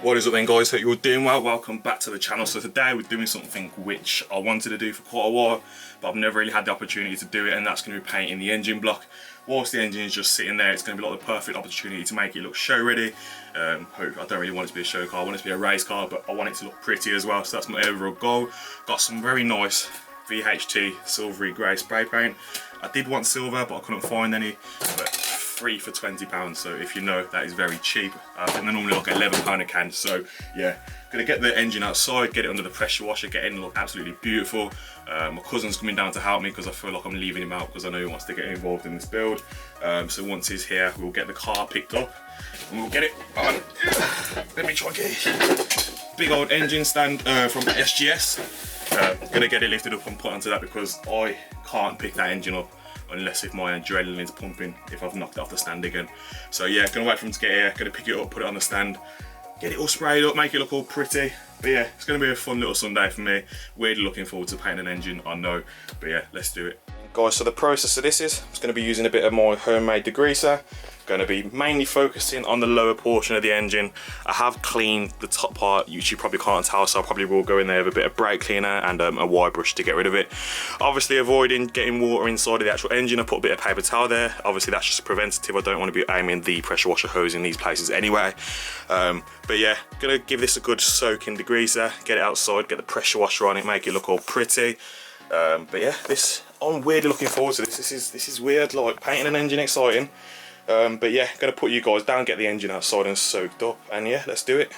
What is up then guys, hope you're all doing well. Welcome back to the channel. So today we're doing something which I wanted to do for quite a while, but I've never really had the opportunity to do it, and that's going to be painting the engine block. Whilst the engine is just sitting there, it's going to be like the perfect opportunity to make it look show ready. I don't really want it to be a show car, I want it to be a race car, but I want it to look pretty as well, so that's my overall goal. Got some very nice VHT silvery grey spray paint. I did want silver but I couldn't find any, but 3 for £20, so if you know, that is very cheap. I think they're normally like £11 a can, so yeah. Gonna get the engine outside, get it under the pressure washer, get it look absolutely beautiful. My cousin's coming down to help me because I feel like I'm leaving him out because I know he wants to get involved in this build. So once he's here, we'll get the car picked up and we'll get it on. Let me try and get it. Big old engine stand from SGS. Gonna get it lifted up and put onto that because I can't pick that engine up unless if my adrenaline's pumping, if I've knocked it off the stand again. So yeah, gonna wait for him to get here, gonna pick it up, put it on the stand, get it all sprayed up, make it look all pretty. But yeah, it's gonna be a fun little Sunday for me. Weirdly looking forward to painting an engine, I know. But yeah, let's do it. Guys, so the process of this is, I'm gonna be using a bit of my homemade degreaser. Going to be mainly focusing on the lower portion of the engine. I have cleaned the top part, which you probably can't tell, so I probably will go in there with a bit of brake cleaner and a wire brush to get rid of it. Obviously avoiding getting water inside of the actual engine. I put a bit of paper towel there. Obviously that's just preventative. I don't want to be aiming the pressure washer hose in these places anyway. But yeah, gonna give this a good soaking degreaser, get it outside, get the pressure washer on it, make it look all pretty. But yeah, I'm weirdly looking forward to this. This is weird, like painting an engine exciting. But yeah, gonna put you guys down, get the engine outside and soaked up, and yeah, let's do it.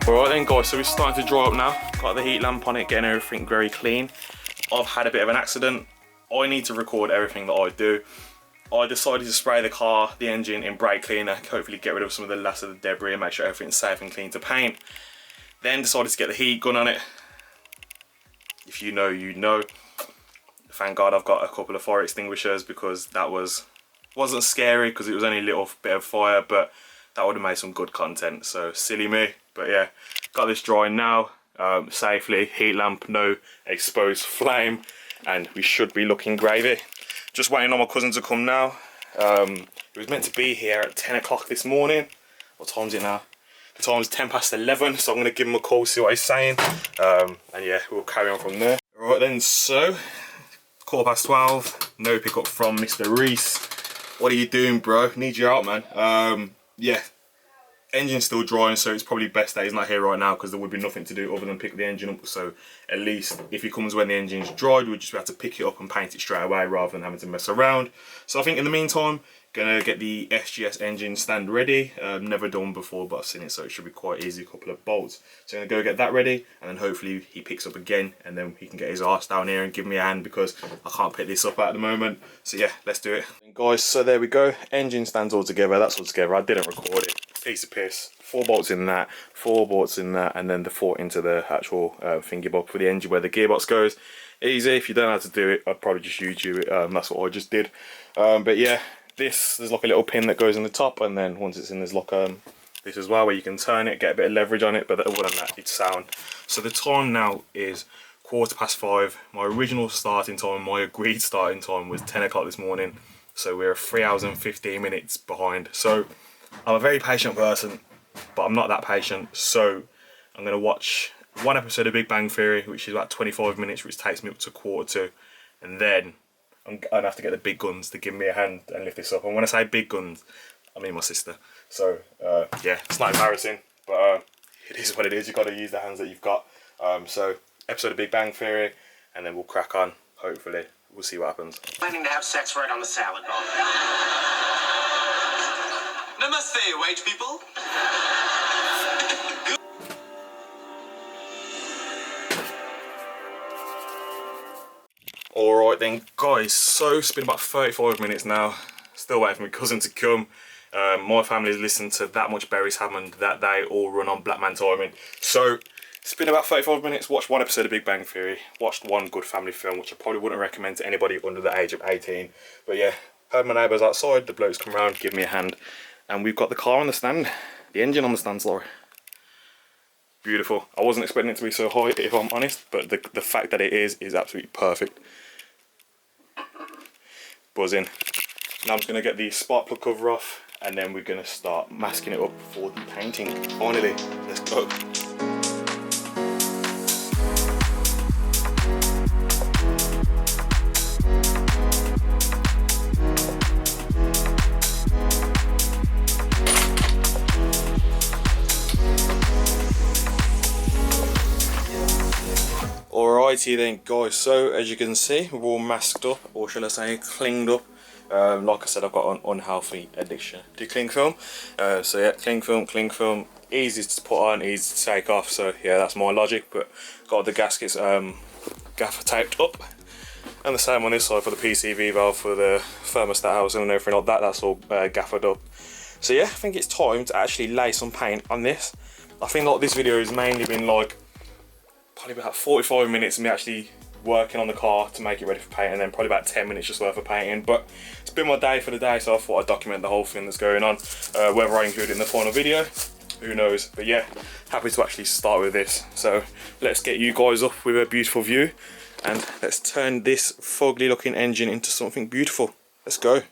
Alright then guys, so we're starting to dry up now. Got the heat lamp on it, getting everything very clean. I've had a bit of an accident. I need to record everything that I do. I decided to spray the engine in brake cleaner, hopefully get rid of some of the last of the debris and make sure everything's safe and clean to paint. Then decided to get the heat gun on it. If you know, you know. Thank God I've got a couple of fire extinguishers because that wasn't scary because it was only a little bit of fire, but that would have made some good content, so silly me. But yeah, got this drying now, safely, heat lamp, no exposed flame, and we should be looking gravy. Just waiting on my cousin to come now. He was meant to be here at 10 o'clock this morning. What time is it now? The time's 10 past 11, so I'm going to give him a call, see what he's saying. And yeah, we'll carry on from there. Right then, so, 12:15, no pickup from Mr. Reese. What are you doing, bro? Need you out, man. Yeah, engine's still drying, so it's probably best that he's not here right now because there would be nothing to do other than pick the engine up. So at least if he comes when the engine's dried, we'll just have to pick it up and paint it straight away rather than having to mess around. So I think in the meantime, gonna get the SGS engine stand ready. Never done before, but I've seen it, so it should be quite easy. A couple of bolts. So I'm gonna go get that ready, and then hopefully he picks up again, and then he can get his arse down here and give me a hand because I can't pick this up at the moment. So yeah, let's do it. And guys, so there we go. Engine stands all together. That's all together. I didn't record it. Piece of piss. 4 bolts in that, 4 bolts in that, and then the 4 into the actual thingy bob for the engine where the gearbox goes. Easy. If you don't know how to do it, I'd probably just YouTube it. That's what I just did. But yeah, there's like a little pin that goes in the top, and then once it's in, there's like this as well where you can turn it, get a bit of leverage on it, but other than that, it's sound. So the time now is 5:15. My original starting time, my agreed starting time was 10 o'clock this morning. So we're 3 hours and 15 minutes behind. So I'm a very patient person, but I'm not that patient. So I'm going to watch one episode of Big Bang Theory, which is about 25 minutes, which takes me up to 1:45, and then I'm going to have to get the big guns to give me a hand and lift this up. And when I say big guns, I mean my sister. So yeah, it's not embarrassing, but it is what it is. You've got to use the hands that you've got. So episode of Big Bang Theory, and then we'll crack on, hopefully. We'll see what happens. Planning to have sex right on the salad bar. Namaste, white people. Alright then guys, so it's been about 35 minutes now, still waiting for my cousin to come. My family's listened to That Much Berries Hammond that they all run on Black Man Timing. So it's been about 35 minutes, watched one episode of Big Bang Theory, watched one good family film, which I probably wouldn't recommend to anybody under the age of 18. But yeah, heard my neighbours outside, the blokes come round, give me a hand, and we've got the car on the stand, the engine on the stand, sorry. Beautiful. I wasn't expecting it to be so high, if I'm honest, but the fact that it is absolutely perfect. Buzzing. Now I'm just going to get the spark plug cover off, and then we're going to start masking it up for the painting. Finally, let's go. Alrighty then guys, so as you can see we're all masked up, or shall I say clinged up. Like I said, I've got an unhealthy addiction to cling film. So yeah, cling film, easy to put on, easy to take off, so yeah, that's my logic. But got the gaskets gaffer taped up, and the same on this side for the PCV valve, for the thermostat housing and everything like that, that's all gaffered up. So yeah, I think it's time to actually lay some paint on this. I think like this video has mainly been like probably about 45 minutes of me actually working on the car to make it ready for paint, and then probably about 10 minutes just worth of painting. But it's been my day for the day, so I thought I'd document the whole thing that's going on. Whether I include it in the final video, who knows. But yeah, happy to actually start with this. So let's get you guys up with a beautiful view, and let's turn this fugly looking engine into something beautiful. Let's go.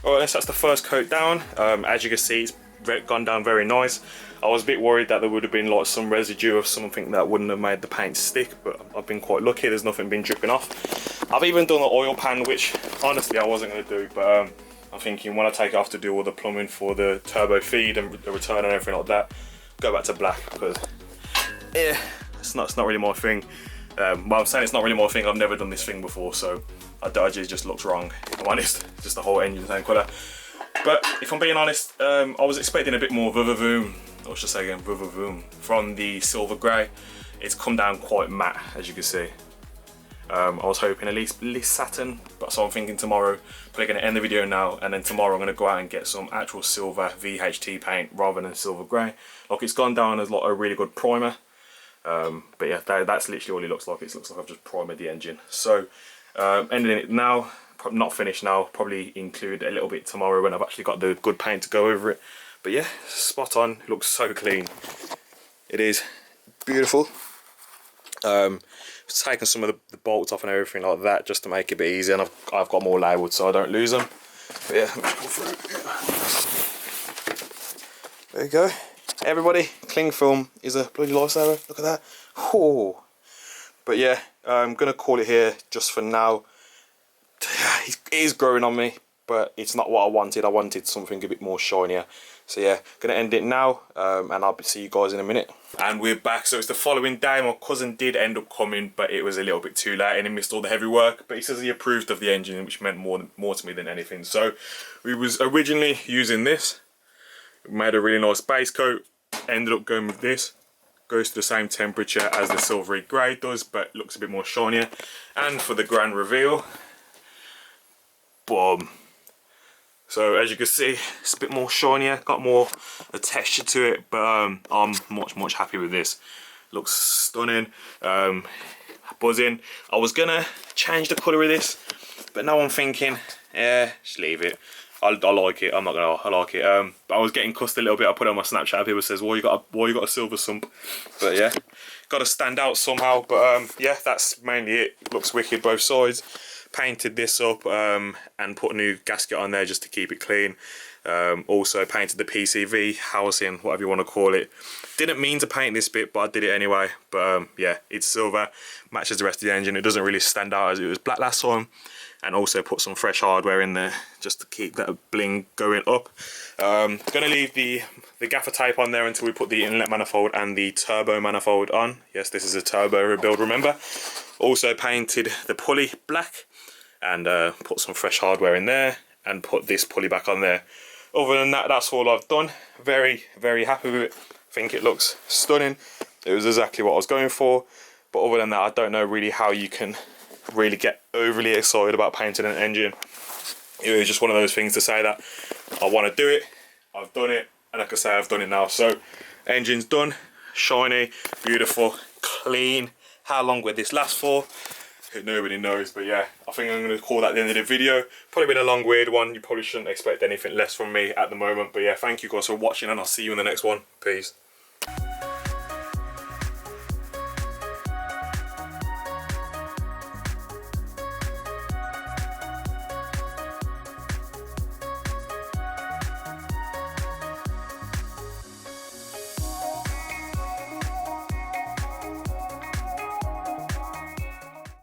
Alright, so that's the first coat down. As you can see, it's gone down very nice. I was a bit worried that there would have been like some residue of something that wouldn't have made the paint stick, but I've been quite lucky, there's nothing been dripping off. I've even done the oil pan, which honestly I wasn't going to do, but I'm thinking when I take it off to do all the plumbing for the turbo feed and the return and everything like that, go back to black, because yeah, it's not really my thing. Well, I'm saying it's not really my thing, I've never done this thing before, so I just looks wrong, if I'm honest. Just the whole engine same colour. But if I'm being honest, I was expecting a bit more vuvavoom, or should I say again, vuvavoom, from the silver grey. It's come down quite matte, as you can see. I was hoping at least satin, but so I'm thinking tomorrow, we're going to end the video now, and then tomorrow I'm going to go out and get some actual silver VHT paint rather than silver grey. Like, it's gone down as like a really good primer. But yeah, that's literally all it looks like. It looks like I've just primed the engine. So ending it now, not finished now, probably include a little bit tomorrow when I've actually got the good paint to go over it. But yeah, spot on, it looks so clean. It is beautiful. Taken some of the bolts off and everything like that just to make it a bit easier, and I've got more labelled so I don't lose them. But yeah, let's go through. There you go. Everybody, cling film is a bloody lifesaver. Look at that. Oh, But yeah, I'm gonna call it here just for now. It is growing on me, but it's not what I wanted. I wanted something a bit more shinier. So yeah, gonna end it now, and I'll see you guys in a minute. And we're back. So it's the following day. My cousin did end up coming, but it was a little bit too late and he missed all the heavy work. But he says he approved of the engine, which meant more to me than anything. So we was originally using this. We made a really nice base coat. Ended up going with this. Goes to the same temperature as the silvery grey does, but looks a bit more shinier. And for the grand reveal, boom. So as you can see, it's a bit more shinier, got more a texture to it, but I'm much happy with this. Looks stunning, buzzing. I was gonna change the colour of this, but now I'm thinking, yeah, just leave it. I like it. I'm not gonna. I like it. But I was getting cussed a little bit. I put it on my Snapchat. People says, "Why you got a silver sump?" But yeah, got to stand out somehow. But yeah, that's mainly it. Looks wicked both sides. Painted this up and put a new gasket on there just to keep it clean. Also painted the PCV housing, whatever you want to call it. Didn't mean to paint this bit, but I did it anyway. But yeah, it's silver, matches the rest of the engine. It doesn't really stand out as it was black last time. And also put some fresh hardware in there just to keep that bling going up. Gonna leave the gaffer tape on there until we put the inlet manifold and the turbo manifold on. Yes, this is a turbo rebuild, remember. Also painted the pulley black and put some fresh hardware in there and put this pulley back on there. Other than that, that's all I've done. Very happy with it. Think it looks stunning. It was exactly what I was going for. But other than that, I don't know really how you can really get overly excited about painting an engine. It was just one of those things to say that I want to do it, I've done it, and like I say, I've done it now. So engine's done, shiny, beautiful, clean. How long will this last for? Nobody knows, but yeah, I think I'm going to call that the end of the video. Probably been a long, weird one. You probably shouldn't expect anything less from me at the moment, but yeah, thank you guys for watching and I'll see you in the next one. Peace.